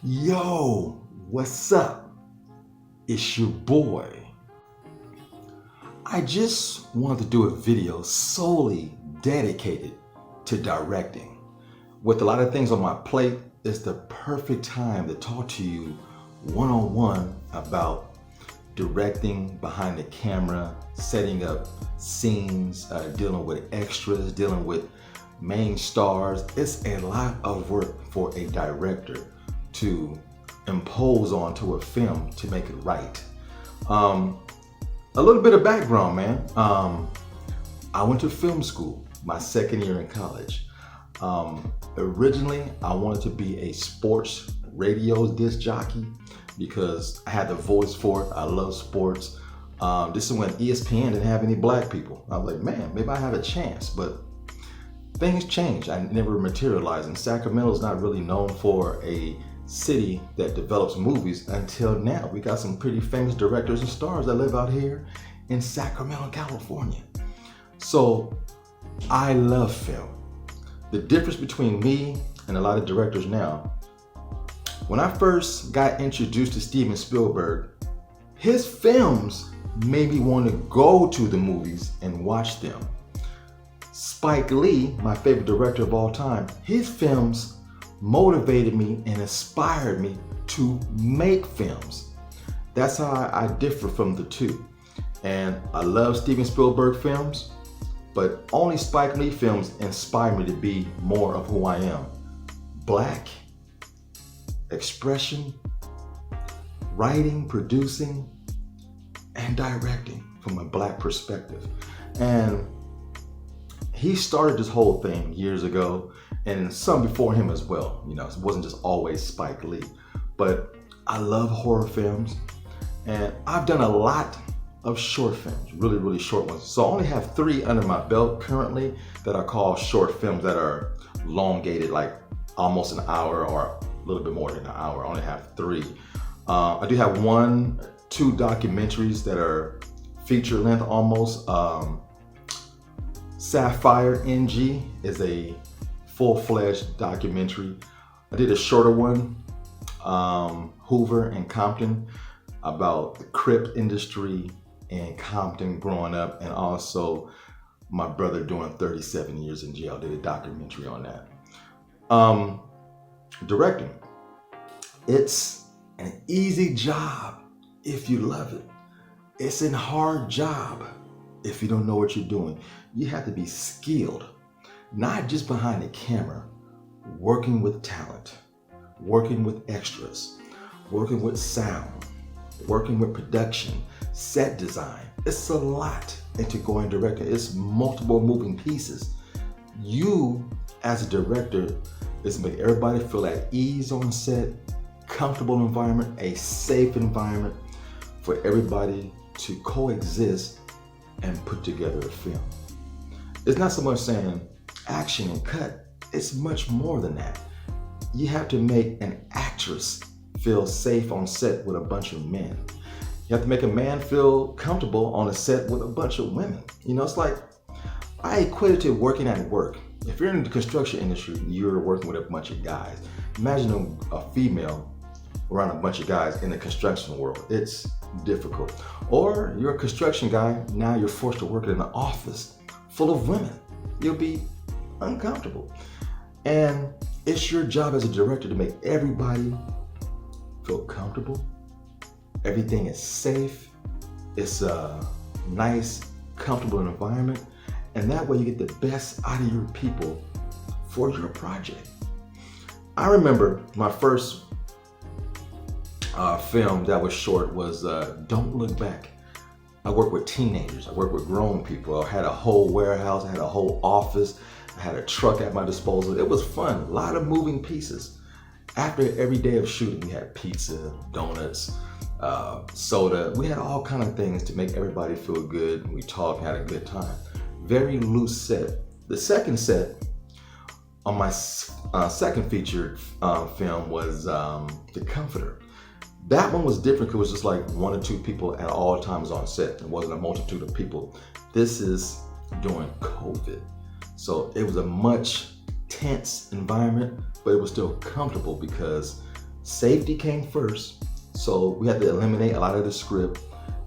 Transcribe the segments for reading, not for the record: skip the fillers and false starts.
Yo, what's up? It's your boy. I just wanted to do a video solely dedicated to directing. With a lot of things on my plate, it's the perfect time to talk to you one-on-one about directing behind the camera, setting up scenes, dealing with extras, dealing with main stars. It's a lot of work for a director to impose onto a film to make it right. A little bit of background, man. I went to film school my second year in college. Originally, I wanted to be a sports radio disc jockey because I had the voice for it. I love sports. This is when ESPN didn't have any black people. I was like, man, maybe I have a chance, but things changed. I never materialized, and Sacramento is not really known for a city that develops movies until now. We got some pretty famous directors and stars that live out here in Sacramento, California. So I love film. The difference between me and a lot of directors now, when I first got introduced to Steven Spielberg, his films made me want to go to the movies and watch them. Spike Lee, my favorite director of all time, his films motivated me and inspired me to make films. That's how I differ from the two. And I love Steven Spielberg films, but only Spike Lee films inspire me to be more of who I am. Black, expression, writing, producing, and directing from a black perspective. And he started this whole thing years ago, and some before him as well. You know, it wasn't just always Spike Lee. But I love horror films, and I've done a lot of short films, really, really short ones. So I only have 3 under my belt currently that I call short films that are elongated, like almost an hour or a little bit more than an hour. I only have 3. I do have 2 documentaries that are feature length almost. Sapphire NG is a full-fledged documentary. I did a shorter one, Hoover and Compton, about the Crip industry in Compton growing up, and also my brother doing 37 years in jail. Did a documentary on that. Directing. It's an easy job if you love it. It's a hard job if you don't know what you're doing. You have to be skilled, not just behind the camera, working with talent, working with extras, working with sound, working with production, set design. It's a lot into going directing. It's multiple moving pieces. You, as a director, is to make everybody feel at ease on set, comfortable environment, a safe environment for everybody to coexist and put together a film. It's not so much saying action and cut. It's much more than that. You have to make an actress feel safe on set with a bunch of men. You have to make a man feel comfortable on a set with a bunch of women. You know, it's like, I equate it to working at work. If you're in the construction industry, you're working with a bunch of guys. Imagine a female around a bunch of guys in the construction world. It's difficult. Or you're a construction guy, now you're forced to work in an office full of women. You'll be uncomfortable. And it's your job as a director to make everybody feel comfortable. Everything is safe. It's a nice, comfortable environment. And that way you get the best out of your people for your project. I remember my first film that was short was Don't Look Back. I worked with teenagers, I worked with grown people. I had a whole warehouse, I had a whole office, I had a truck at my disposal. It was fun, a lot of moving pieces. After every day of shooting, we had pizza, donuts, soda. We had all kind of things to make everybody feel good. We talked, had a good time. Very loose set. The second set on my second featured film was The Comforter. That one was different because it was just like 1 or 2 people at all times on set. It wasn't a multitude of people. This is during COVID. So it was a much tense environment, but it was still comfortable because Safety came first, so we had to eliminate a lot of the script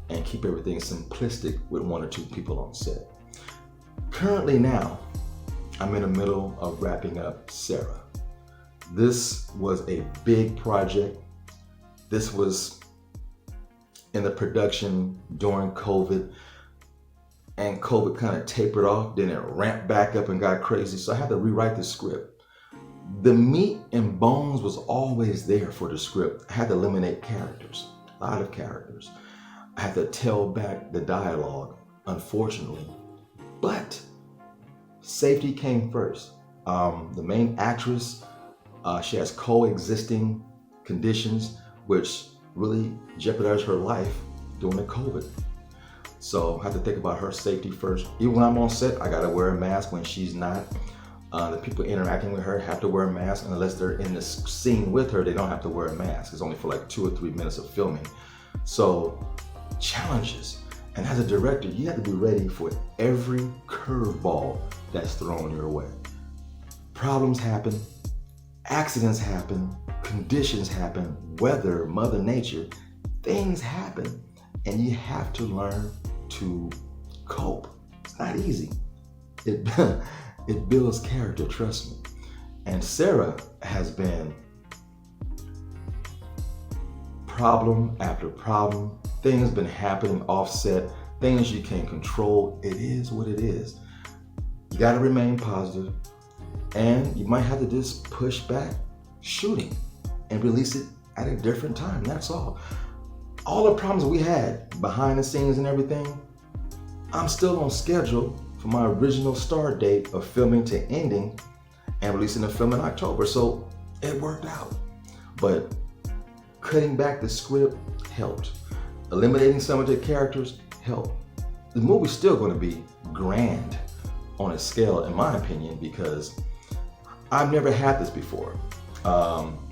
and keep everything simplistic with 1 or 2 people on set. Currently now, I'm in the middle of wrapping up Sarah. This was a big project. This was in the production during COVID, and COVID kind of tapered off, then it ramped back up and got crazy, so I had to rewrite the script. The meat and bones was always there for the script. I had to eliminate characters, a lot of characters. I had to tell back the dialogue, unfortunately. But safety came first. The main actress, she has coexisting conditions, which really jeopardized her life during the COVID. So I have to think about her safety first. Even when I'm on set, I gotta wear a mask when she's not. The people interacting with her have to wear a mask, and unless they're in the scene with her, they don't have to wear a mask. It's only for like 2 or 3 minutes of filming. So challenges. And as a director, you have to be ready for every curveball that's thrown your way. Problems happen, accidents happen, conditions happen, weather, Mother Nature, things happen, and you have to learn to cope. It's not easy. It builds character, trust me. And Sarah has been problem after problem. Things been happening offset, things you can't control. It is what it is. You gotta remain positive, and you might have to just push back shooting and release it at a different time, that's all. All the problems we had behind the scenes and everything, I'm still on schedule for my original start date of filming to ending and releasing the film in October, so it worked out. But cutting back the script helped. Eliminating some of the characters helped. The movie's still going to be grand on a scale, in my opinion, because I've never had this before.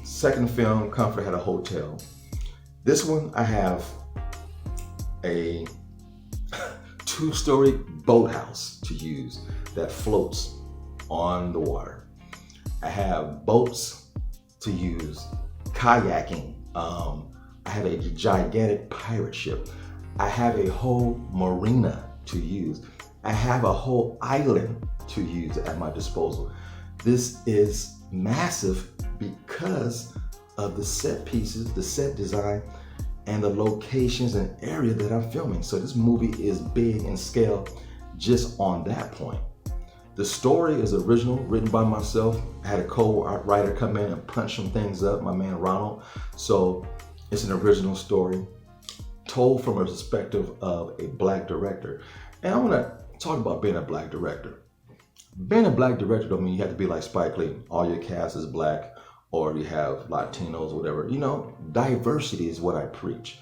Second film, Comfort had a hotel. This one, I have a 2-story boathouse to use that floats on the water. I have boats to use, kayaking. I have a gigantic pirate ship. I have a whole marina to use. I have a whole island to use at my disposal. This is massive because of the set pieces, the set design, and the locations and area that I'm filming. So this movie is big in scale just on that point. The story is original, written by myself. I had a co-writer come in and punch some things up, my man Ronald. So it's an original story told from a perspective of a Black director. And I wanna talk about being a Black director. Being a Black director don't mean you have to be like Spike Lee. All your cast is Black, or you have Latinos, whatever. You know, diversity is what I preach.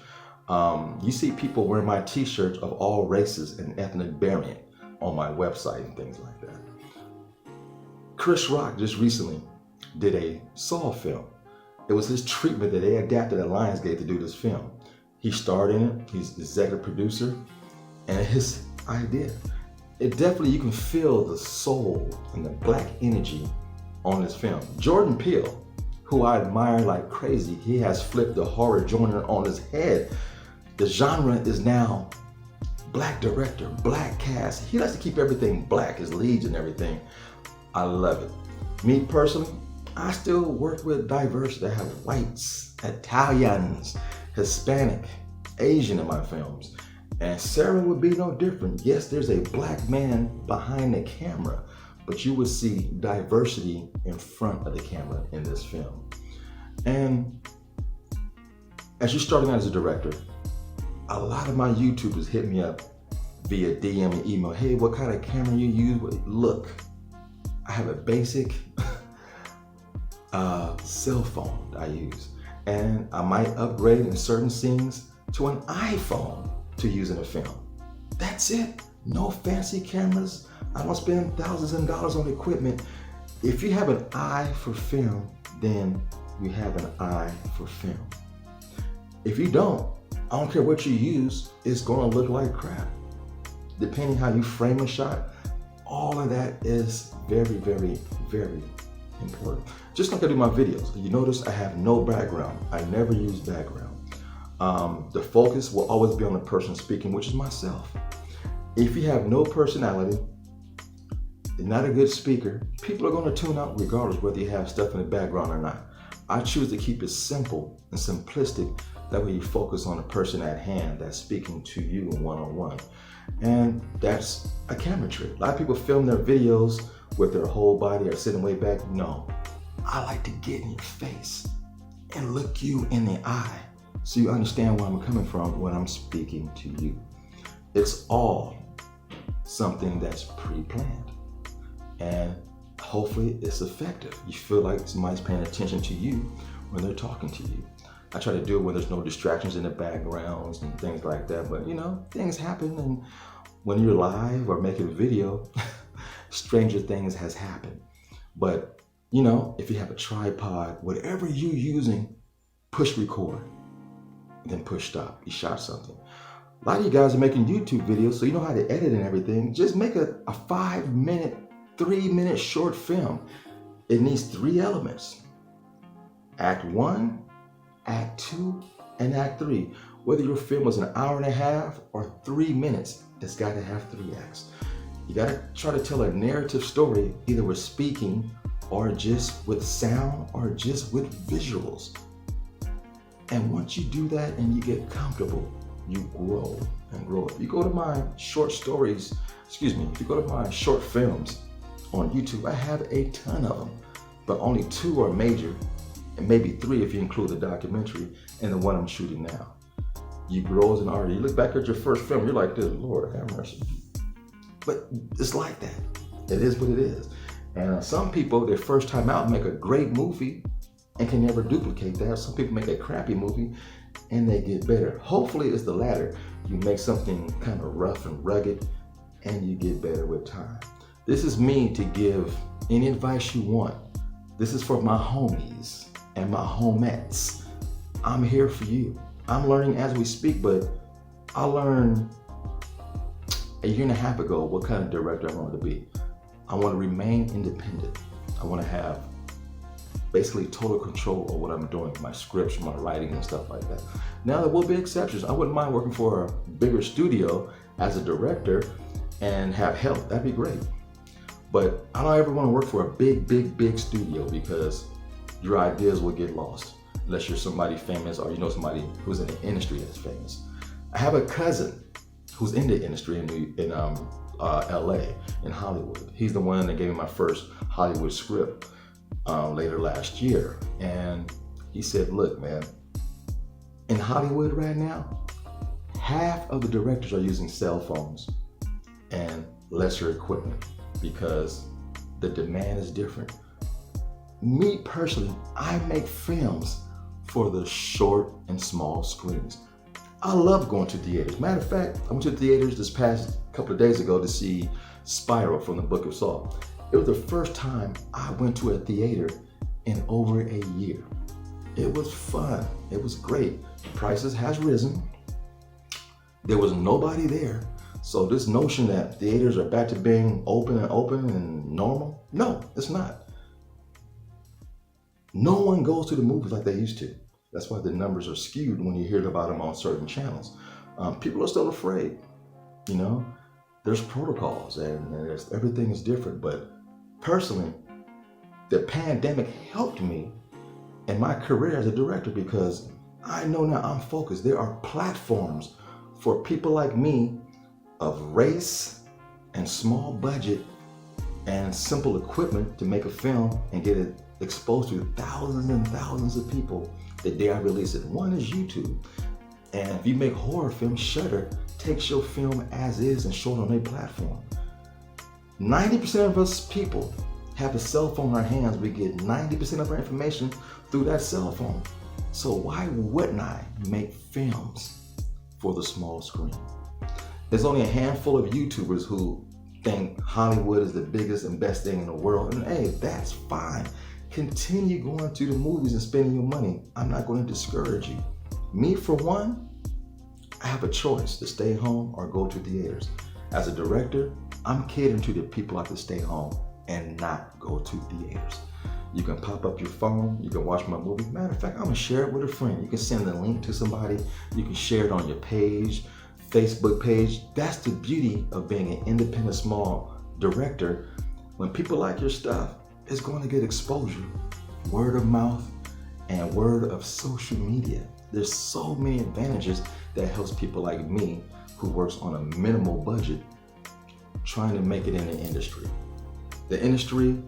You see people wearing my t-shirts of all races and ethnic variant on my website and things like that. Chris Rock just recently did a Saw film. It was his treatment that they adapted at Lionsgate to do this film. He starred in it, he's the executive producer, and his idea. It definitely, you can feel the soul and the Black energy on this film. Jordan Peele, who I admire like crazy, he has flipped the horror genre on his head. The genre is now Black director, Black cast. He likes to keep everything Black, his leads and everything. I love it. Me personally, I still work with diversity. I have whites, Italians, Hispanic, Asian in my films. And Sarah would be no different. Yes, there's a Black man behind the camera, but you will see diversity in front of the camera in this film. And as you're starting out as a director, a lot of my YouTubers hit me up via DM and email. Hey, what kind of camera you use? Look, I have a basic cell phone I use, and I might upgrade in certain scenes to an iPhone to use in a film. That's it. No fancy cameras. I don't spend thousands of dollars on equipment. If you have an eye for film, then you have an eye for film. If you don't, I don't care what you use, it's gonna look like crap. Depending how you frame a shot, all of that is very, very, very important. Just like I do my videos. You notice I have no background. I never use background. The focus will always be on the person speaking, which is myself. If you have no personality, you're not a good speaker, people are going to tune out regardless whether you have stuff in the background or not. I choose to keep it simple and simplistic. That way you focus on the person at hand that's speaking to you one-on-one. And that's a camera trick. A lot of people film their videos with their whole body or sitting way back. No, I like to get in your face and look you in the eye so you understand where I'm coming from when I'm speaking to you. It's all something that's pre-planned, and hopefully it's effective. You feel like somebody's paying attention to you when they're talking to you. I try to do it when there's no distractions in the backgrounds and things like that, but things happen, and when you're live or making a video, stranger things has happened. But if you have a tripod, whatever you're using, push record, then push stop. You shot something. A lot of you guys are making YouTube videos, so you know how to edit and everything. Just make a 5-minute, 3-minute short film. It needs 3 elements. Act 1, Act 2, and Act 3. Whether your film is an hour and a half or 3 minutes, it's got to have 3 acts. You got to try to tell a narrative story, either with speaking or just with sound or just with visuals. And once you do that and you get comfortable, you grow and grow. If you go to my short stories, if you go to my short films on YouTube, I have a ton of them, but only 2 are major, and maybe 3 if you include the documentary and the one I'm shooting now. You grow as an artist. You look back at your first film, you're like, "This, Lord have mercy." But it's like that. It is what it is. And some people, their first time out, make a great movie and can never duplicate that. Some people make a crappy movie and they get better. Hopefully it's the latter. You make something kind of rough and rugged and you get better with time. This is me to give any advice you want. This is for my homies and my homettes. I'm here for you. I'm learning as we speak, but I learned a year and a half ago what kind of director I wanted to be. I want to remain independent. I want to have basically total control of what I'm doing, my scripts, my writing and stuff like that. Now there will be exceptions. I wouldn't mind working for a bigger studio as a director and have help. That'd be great. But I don't ever want to work for a big studio because your ideas will get lost unless you're somebody famous or somebody who's in the industry that's famous. I have a cousin who's in the industry in LA, in Hollywood. He's the one that gave me my first Hollywood script later last year. And he said, "Look, man, in Hollywood right now, half of the directors are using cell phones and lesser equipment because the demand is different. Me personally, I make films for the short and small screens. I love going to theaters. Matter of fact, I went to the theaters this past couple of days ago to see Spiral from the Book of Saul. It was the first time I went to a theater in over a year. It was fun. It was great. Prices has risen. There was nobody there. So this notion that theaters are back to being open and normal, no, it's not. No one goes to the movies like they used to. That's why the numbers are skewed when you hear about them on certain channels. People are still afraid. There's protocols and everything is different. But personally, the pandemic helped me in my career as a director because I know now I'm focused. There are platforms for people like me of race and small budget and simple equipment to make a film and get it exposed to thousands and thousands of people the day I release it. One is YouTube. And if you make horror films, Shudder takes your film as is and show it on their platform. 90% of us people have a cell phone in our hands. We get 90% of our information through that cell phone. So why wouldn't I make films for the small screen? There's only a handful of YouTubers who think Hollywood is the biggest and best thing in the world. And hey, that's fine. Continue going to the movies and spending your money. I'm not going to discourage you. Me, for one, I have a choice to stay home or go to theaters. As a director, I'm catering to the people like to stay home and not go to theaters. You can pop up your phone. You can watch my movie. Matter of fact, I'm gonna share it with a friend. You can send the link to somebody. You can share it on your page, Facebook page. That's the beauty of being an independent small director. When people like your stuff, it's going to get exposure, word of mouth, and word of social media. There's so many advantages that helps people like me who works on a minimal budget trying to make it in the industry. The industry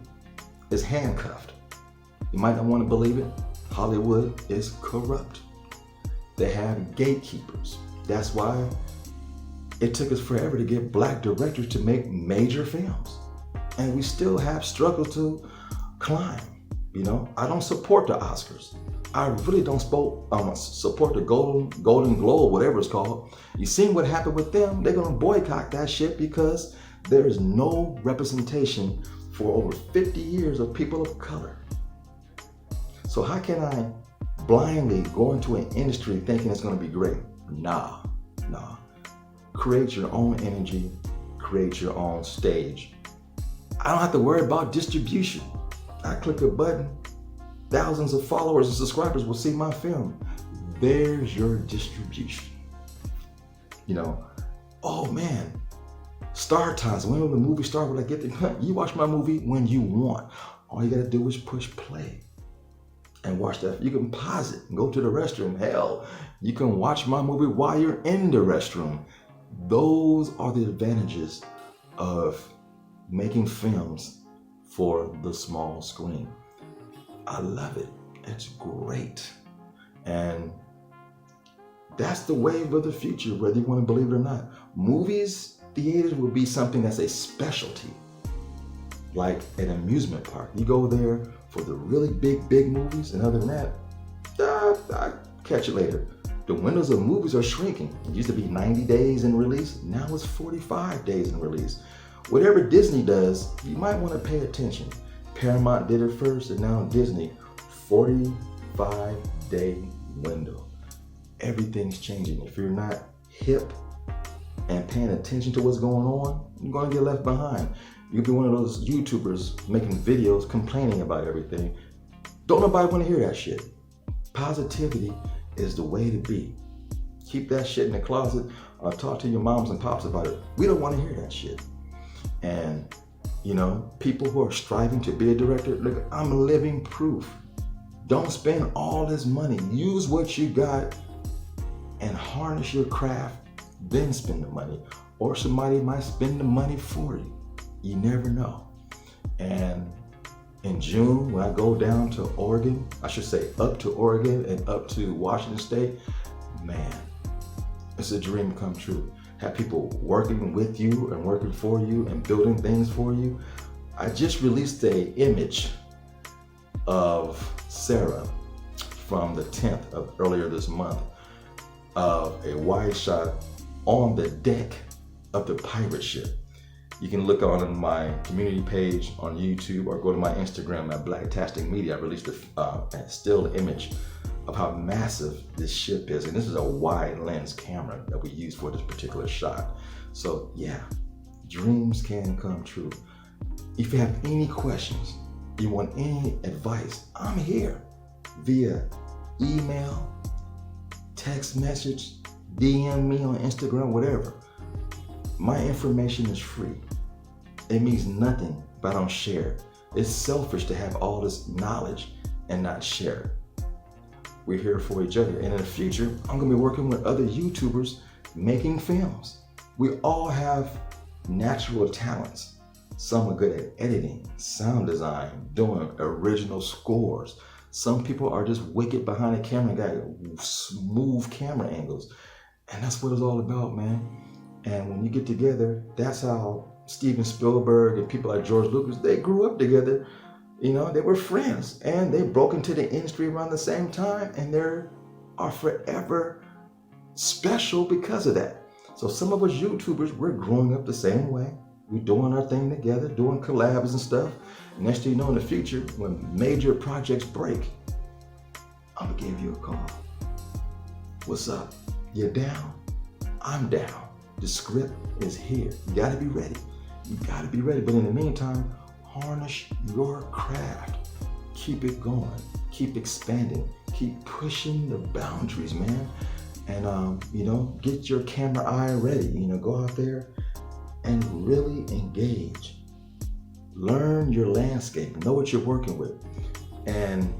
is handcuffed. You might not want to believe it. Hollywood is corrupt. They have gatekeepers. That's why it took us forever to get black directors to make major films. And we still have struggled to climb. You know, I don't support the Oscars. I really don't support the Golden Globe, whatever it's called. You seen what happened with them? They're gonna boycott that shit because there is no representation for over 50 years of people of color. So how can I blindly go into an industry thinking it's gonna be great? Nah. Create your own energy, create your own stage. I don't have to worry about distribution. I click a button, thousands of followers and subscribers will see my film. There's your distribution. You know, oh man, start times. When will the movie start? Will I get the You watch my movie when you want. All you gotta do is push play and watch that. You can pause it and go to the restroom. Hell, you can watch my movie while you're in the restroom. Those are the advantages of making films for the small screen. I love it. It's great. And that's the wave of the future, whether you want to believe it or not. Movies, theaters will be something that's a specialty, like an amusement park. You go there for the really big movies, and other than that, I'll catch you later. The windows of movies are shrinking. It used to be 90 days in release. Now it's 45 days in release. Whatever Disney does, you might want to pay attention. Paramount did it first, and now Disney, 45-day window. Everything's changing. If you're not hip and paying attention to what's going on, you're going to get left behind. You'll be one of those YouTubers making videos complaining about everything. Don't nobody want to hear that shit. Positivity is the way to be. Keep that shit in the closet, or talk to your moms and pops about it. We don't want to hear that shit. And you know, people who are striving to be a director, look, I'm living proof. Don't spend all this money. Use what you got and harness your craft, then spend the money. Or somebody might spend the money for you. You never know. And in June, when I go down to Oregon, I should say up to Oregon and up to Washington State, man, it's a dream come true. Have people working with you and working for you and building things for you. I just released an image of Sarah from the 10th of earlier this month of a wide shot on the deck of the pirate ship. You can look on my community page on YouTube or go to my Instagram at Blacktastic Media. I released a still image of how massive this ship is. And this is a wide lens camera that we use for this particular shot. So yeah, dreams can come true. If you have any questions, you want any advice, I'm here via email, text message, DM me on Instagram, whatever. My information is free. It means nothing if I don't share it. It's selfish to have all this knowledge and not share it. We're here for each other. And in the future, I'm gonna be working with other YouTubers making films. We all have natural talents. Some are good at editing, sound design, doing original scores. Some people are just wicked behind the camera, got smooth camera angles. And that's what it's all about, man. And when you get together, that's how Steven Spielberg and people like George Lucas, they grew up together. You know, they were friends and they broke into the industry around the same time, and they are forever special because of that. So some of us YouTubers, we're growing up the same way. We're doing our thing together, doing collabs and stuff. And next thing you know, in the future, when major projects break, I'm gonna give you a call. What's up? You're down? I'm down. The script is here. You gotta be ready. You gotta be ready. But in the meantime, harness your craft. keep it going, keep expanding, keep pushing the boundaries, man. And get your camera eye ready. Go out there and really engage. Learn your landscape, know what you're working with. And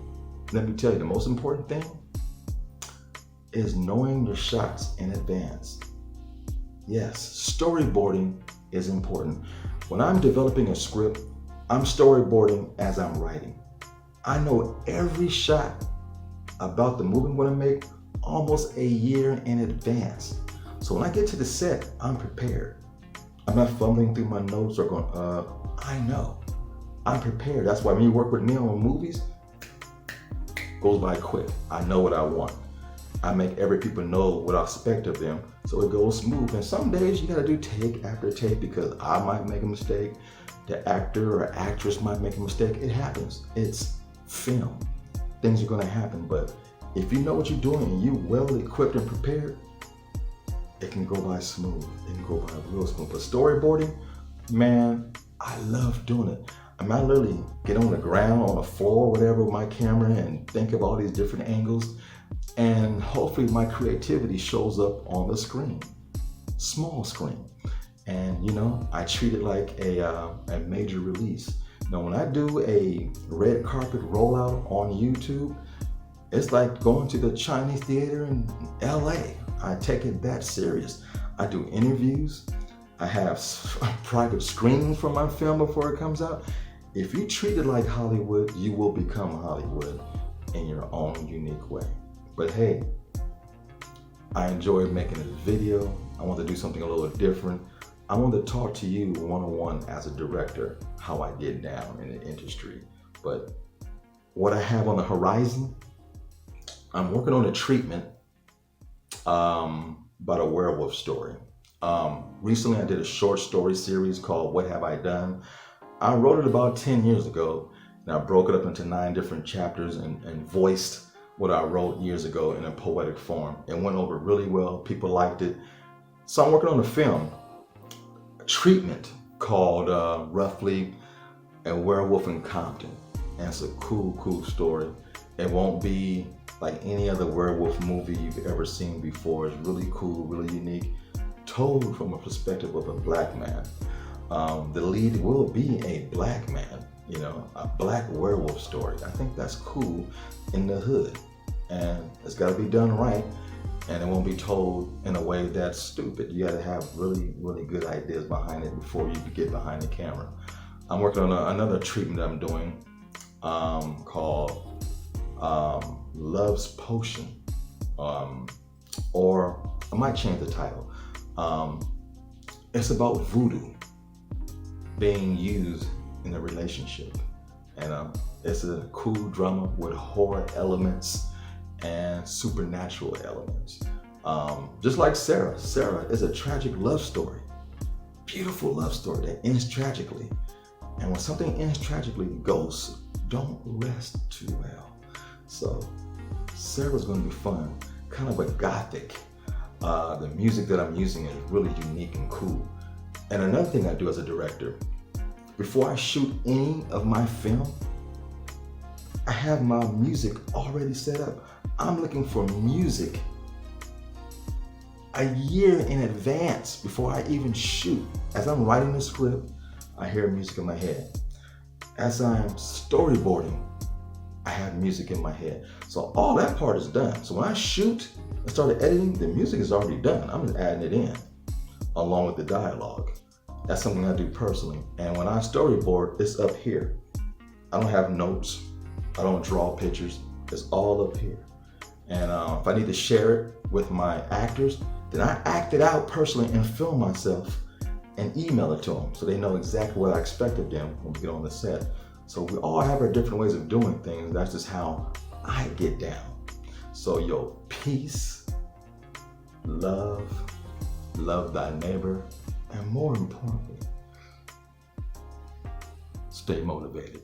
let me tell you, the most important thing is knowing your shots in advance. Yes, storyboarding is important. When I'm developing a script, I'm storyboarding as I'm writing. I know every shot about the movie I'm going to make almost a year in advance. So when I get to the set, I'm prepared. I'm not fumbling through my notes or going, I know. I'm prepared. That's why when you work with me on movies, it goes by quick. I know what I want. I make every people know what I expect of them, so it goes smooth. And some days you gotta do take after take because I might make a mistake. The actor or actress might make a mistake. It happens. It's film. Things are gonna happen, but if you know what you're doing and you're well equipped and prepared, it can go by smooth. It can go by real smooth. But storyboarding, man, I love doing it. I literally get on the ground, on the floor, whatever, with my camera and think of all these different angles. And hopefully my creativity shows up on the screen, small screen. And I treat it like a major release. Now, when I do a red carpet rollout on YouTube, it's like going to the Chinese theater in LA. I take it that serious. I do interviews. I have private screenings for my film before it comes out. If you treat it like Hollywood, you will become Hollywood in your own unique way. But hey, I enjoyed making this video. I want to do something a little different. I want to talk to you one-on-one as a director, how I get down in the industry. But what I have on the horizon, I'm working on a treatment about a werewolf story. Recently I did a short story series called What Have I Done? I wrote it about 10 years ago, and I broke it up into 9 different chapters and voiced what I wrote years ago in a poetic form. It went over really well. People liked it. So I'm working on a film, a treatment called roughly A Werewolf in Compton. And it's a cool story. It won't be like any other werewolf movie you've ever seen before. It's really cool, really unique, told from a perspective of a black man. The lead will be a black man, a black werewolf story. I think that's cool in the hood. And it's got to be done right, and it won't be told in a way that's stupid. You got to have really, really good ideas behind it before you get behind the camera. I'm working on another treatment I'm doing called Love's Potion, or I might change the title. It's about voodoo being used in a relationship, and it's a cool drama with horror elements and supernatural elements. Just like Sarah. Sarah is a tragic love story, beautiful love story that ends tragically. And when something ends tragically, ghosts don't rest too well. So Sarah's gonna be fun, kind of a gothic. The music that I'm using is really unique and cool. And another thing I do as a director, before I shoot any of my film, I have my music already set up. I'm looking for music a year in advance before I even shoot. As I'm writing the script, I hear music in my head. As I'm storyboarding, I have music in my head. So all that part is done. So when I shoot and start editing, the music is already done. I'm just adding it in along with the dialogue. That's something I do personally. And when I storyboard, it's up here. I don't have notes. I don't draw pictures. It's all up here. And if I need to share it with my actors, then I act it out personally and film myself and email it to them so they know exactly what I expect of them when we get on the set. So we all have our different ways of doing things. That's just how I get down. So peace, love thy neighbor, and more importantly, stay motivated.